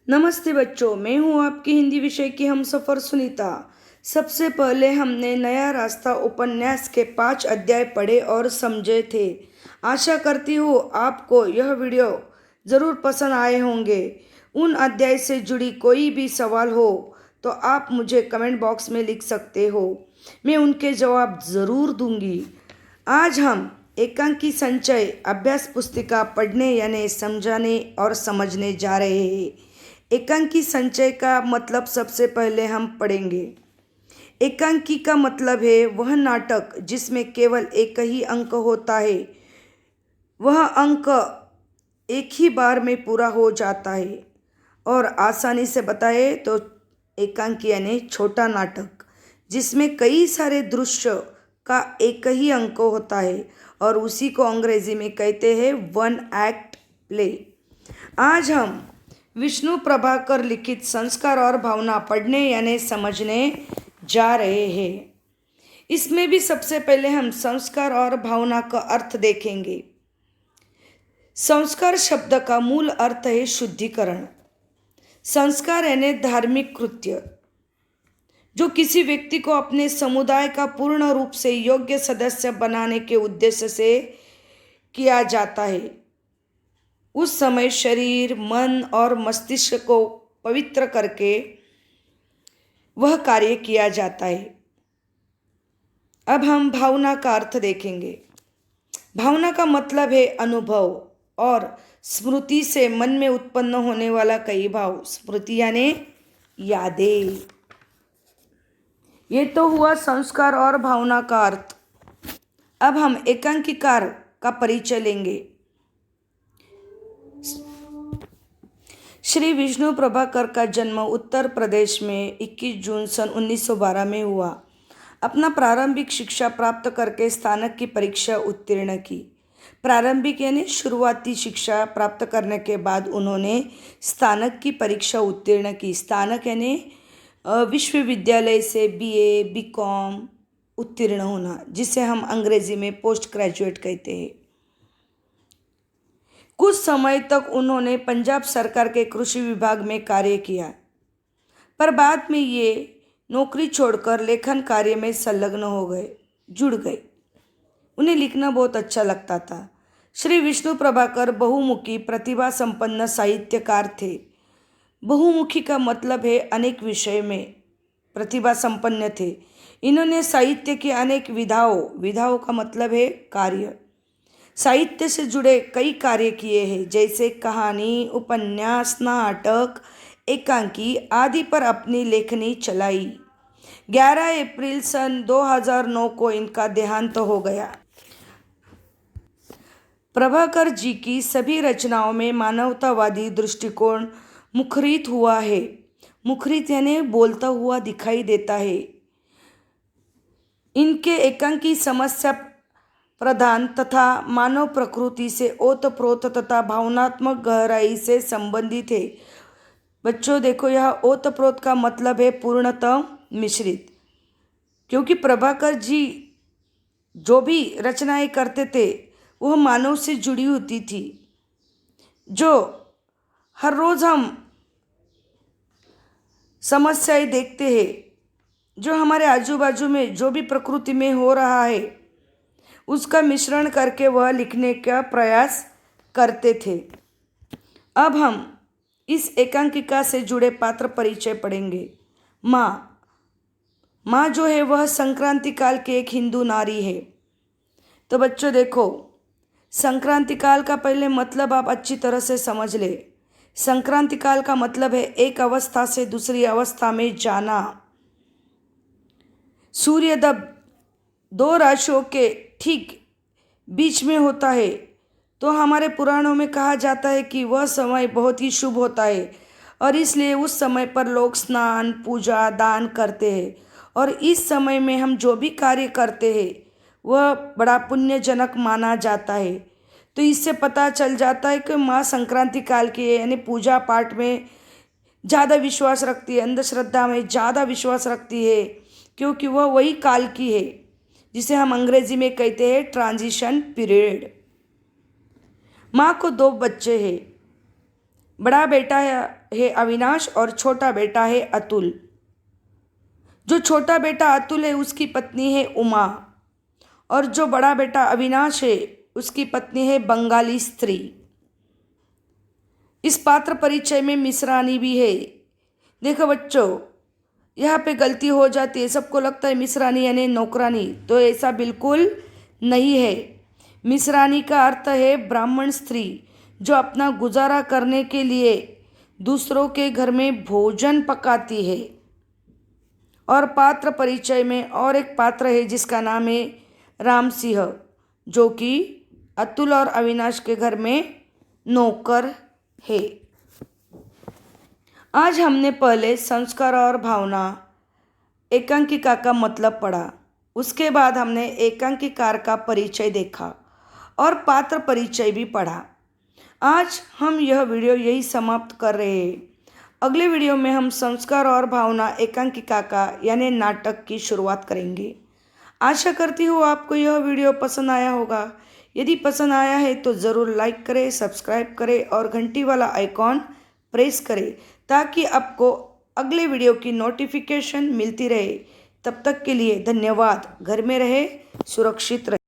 नमस्ते बच्चों, मैं हूँ आपकी हिंदी विषय की हमसफर सुनीता। सबसे पहले हमने नया रास्ता उपन्यास के 5 अध्याय पढ़े और समझे थे। आशा करती हूँ आपको यह वीडियो ज़रूर पसंद आए होंगे। उन अध्याय से जुड़ी कोई भी सवाल हो तो आप मुझे कमेंट बॉक्स में लिख सकते हो, मैं उनके जवाब ज़रूर दूंगी। आज हम एकांकी संचय अभ्यास पुस्तिका पढ़ने यानी समझाने और समझने जा रहे हैं। एकांकी संचय का मतलब सबसे पहले हम पढ़ेंगे। एकांकी का मतलब है वह नाटक जिसमें केवल एक ही अंक होता है। वह अंक एक ही बार में पूरा हो जाता है। और आसानी से बताए तो एकांकी यानी छोटा नाटक जिसमें कई सारे दृश्य का एक ही अंक होता है और उसी को अंग्रेजी में कहते हैं वन एक्ट प्ले। आज हम विष्णु प्रभाकर लिखित संस्कार और भावना पढ़ने यानी समझने जा रहे हैं। इसमें भी सबसे पहले हम संस्कार और भावना का अर्थ देखेंगे। संस्कार शब्द का मूल अर्थ है शुद्धिकरण। संस्कार यानी धार्मिक कृत्य जो किसी व्यक्ति को अपने समुदाय का पूर्ण रूप से योग्य सदस्य बनाने के उद्देश्य से किया जाता है। उस समय शरीर, मन और मस्तिष्क को पवित्र करके वह कार्य किया जाता है। अब हम भावना का अर्थ देखेंगे। भावना का मतलब है अनुभव और स्मृति से मन में उत्पन्न होने वाला कई भाव। स्मृति यानी यादें। ये तो हुआ संस्कार और भावना का अर्थ। अब हम एकांकीकार का परिचय लेंगे। श्री विष्णु प्रभाकर का जन्म उत्तर प्रदेश में 21 जून सन 1912 में हुआ। अपना प्रारंभिक शिक्षा प्राप्त करके स्नातक की परीक्षा उत्तीर्ण की। प्रारंभिक यानी शुरुआती शिक्षा प्राप्त करने के बाद उन्होंने स्नातक की परीक्षा उत्तीर्ण की। स्नातक यानी विश्वविद्यालय से बीए, बीकॉम उत्तीर्ण होना, जिसे हम अंग्रेजी में पोस्ट ग्रेजुएट कहते हैं। कुछ समय तक उन्होंने पंजाब सरकार के कृषि विभाग में कार्य किया, पर बाद में ये नौकरी छोड़कर लेखन कार्य में संलग्न जुड़ गए। उन्हें लिखना बहुत अच्छा लगता था। श्री विष्णु प्रभाकर बहुमुखी प्रतिभा संपन्न साहित्यकार थे। बहुमुखी का मतलब है अनेक विषय में प्रतिभा संपन्न थे। इन्होंने साहित्य की अनेक विधाओं का मतलब है कार्य, साहित्य से जुड़े कई कार्य किए हैं, जैसे कहानी, उपन्यास, नाटक, एकांकी आदि पर अपनी लेखनी चलाई। 11 अप्रैल सन 2009 को इनका देहांत हो गया। प्रभाकर जी की सभी रचनाओं में मानवतावादी दृष्टिकोण मुखरित हुआ है। मुखरित यानी बोलता हुआ दिखाई देता है। इनके एकांकी समस्या प्रधान तथा मानव प्रकृति से ओतप्रोत तथा भावनात्मक गहराई से संबंधित है। बच्चों देखो, यह ओतप्रोत का मतलब है पूर्णतः मिश्रित, क्योंकि प्रभाकर जी जो भी रचनाएं करते थे वह मानव से जुड़ी होती थी। जो हर रोज़ हम समस्याएं देखते हैं, जो हमारे आजू बाजू में जो भी प्रकृति में हो रहा है, उसका मिश्रण करके वह लिखने का प्रयास करते थे। अब हम इस एकांकिका से जुड़े पात्र परिचय पढ़ेंगे। माँ जो है वह संक्रांति काल की एक हिंदू नारी है। तो बच्चों देखो, संक्रांति काल का पहले मतलब आप अच्छी तरह से समझ ले। संक्रांति काल का मतलब है एक अवस्था से दूसरी अवस्था में जाना। सूर्य जब 2 राशियों के ठीक बीच में होता है तो हमारे पुराणों में कहा जाता है कि वह समय बहुत ही शुभ होता है और इसलिए उस समय पर लोग स्नान, पूजा, दान करते हैं और इस समय में हम जो भी कार्य करते हैं वह बड़ा पुण्यजनक माना जाता है। तो इससे पता चल जाता है कि माँ संक्रांति काल की है, यानी पूजा पाठ में ज़्यादा विश्वास रखती है, अंधश्रद्धा में ज़्यादा विश्वास रखती है, क्योंकि वह वही काल की है जिसे हम अंग्रेजी में कहते हैं ट्रांजिशन पीरियड। माँ को 2 बच्चे हैं, बड़ा बेटा है अविनाश और छोटा बेटा है अतुल। जो छोटा बेटा अतुल है उसकी पत्नी है उमा, और जो बड़ा बेटा अविनाश है उसकी पत्नी है बंगाली स्त्री। इस पात्र परिचय में मिश्रानी भी है। देखो बच्चों, यहाँ पे गलती हो जाती है, सबको लगता है मिश्रानी यानी नौकरानी, तो ऐसा बिल्कुल नहीं है। मिश्रानी का अर्थ है ब्राह्मण स्त्री जो अपना गुजारा करने के लिए दूसरों के घर में भोजन पकाती है। और पात्र परिचय में और एक पात्र है जिसका नाम है राम सिंह, जो कि अतुल और अविनाश के घर में नौकर है। आज हमने पहले संस्कार और भावना एकांकिका का मतलब पढ़ा। उसके बाद हमने एकांकिकार का परिचय देखा और पात्र परिचय भी पढ़ा। आज हम यह वीडियो यही समाप्त कर रहे हैं। अगले वीडियो में हम संस्कार और भावना एकांकिका का यानी नाटक की शुरुआत करेंगे। आशा करती हूँ आपको यह वीडियो पसंद आया होगा। यदि पसंद आया है तो ज़रूर लाइक करें, सब्सक्राइब करें और घंटी वाला आइकॉन प्रेस करें ताकि आपको अगले वीडियो की नोटिफिकेशन मिलती रहे। तब तक के लिए धन्यवाद। घर में रहे, सुरक्षित रहे।